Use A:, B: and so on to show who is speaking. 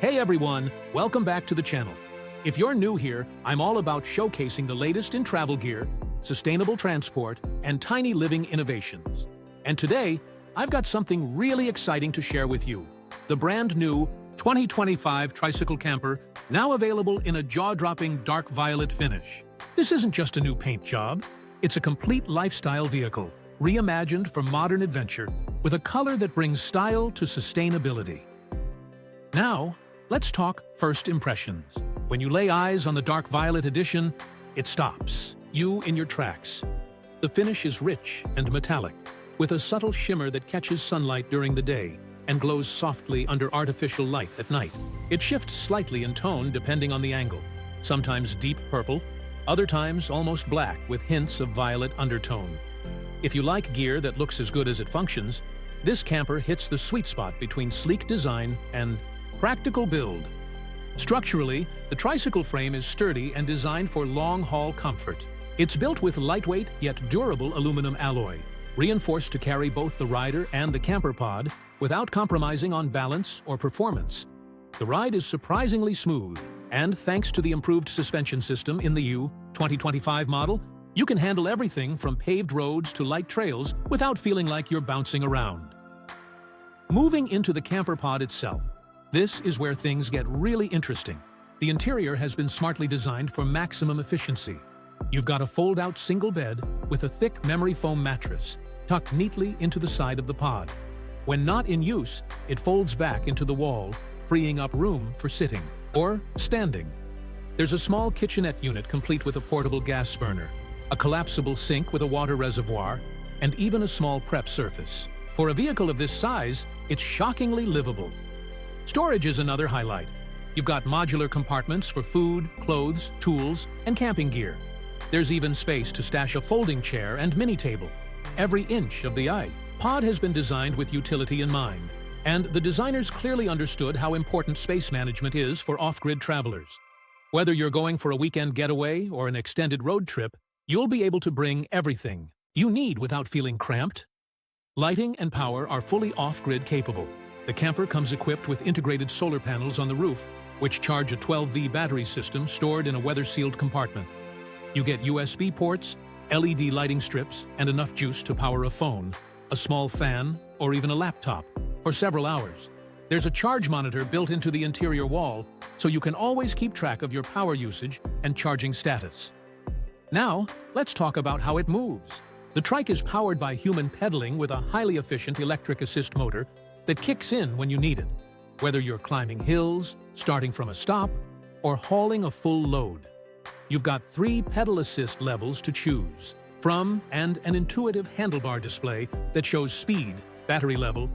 A: Hey everyone, welcome back to the channel. If you're new here, I'm all about showcasing the latest in travel gear, sustainable transport, and tiny living innovations. And today, I've got something really exciting to share with you. The brand new 2025 Tricycle Camper, now available in a jaw-dropping dark violet finish. This isn't just a new paint job, it's a complete lifestyle vehicle, reimagined for modern adventure, with a color that brings style to sustainability. Now, let's talk first impressions. When you lay eyes on the dark violet edition, it stops you in your tracks. The finish is rich and metallic, with a subtle shimmer that catches sunlight during the day and glows softly under artificial light at night. It shifts slightly in tone depending on the angle, sometimes deep purple, other times almost black with hints of violet undertone. If you like gear that looks as good as it functions, this camper hits the sweet spot between sleek design and practical build. Structurally, the tricycle frame is sturdy and designed for long-haul comfort. It's built with lightweight yet durable aluminum alloy, reinforced to carry both the rider and the camper pod without compromising on balance or performance. The ride is surprisingly smooth, and thanks to the improved suspension system in the 2025 model, you can handle everything from paved roads to light trails without feeling like you're bouncing around. Moving into the camper pod itself, this is where things get really interesting. The interior has been smartly designed for maximum efficiency. You've got a fold-out single bed with a thick memory foam mattress tucked neatly into the side of the pod. When not in use, it folds back into the wall, freeing up room for sitting or standing. There's a small kitchenette unit complete with a portable gas burner, a collapsible sink with a water reservoir, and even a small prep surface. For a vehicle of this size, it's shockingly livable. Storage is another highlight. You've got modular compartments for food, clothes, tools, and camping gear. There's even space to stash a folding chair and mini table. Every inch of the pod has been designed with utility in mind, and the designers clearly understood how important space management is for off-grid travelers. Whether you're going for a weekend getaway or an extended road trip, you'll be able to bring everything you need without feeling cramped. Lighting and power are fully off-grid capable. The camper comes equipped with integrated solar panels on the roof, which charge a 12V battery system stored in a weather-sealed compartment. You get USB ports, LED lighting strips, and enough juice to power a phone, a small fan, or even a laptop for several hours. There's a charge monitor built into the interior wall, so you can always keep track of your power usage and charging status. Now, let's talk about how it moves. The trike is powered by human pedaling with a highly efficient electric assist motor that kicks in when you need it, whether you're climbing hills, starting from a stop, or hauling a full load. You've got 3 pedal assist levels to choose from and an intuitive handlebar display that shows speed, battery level,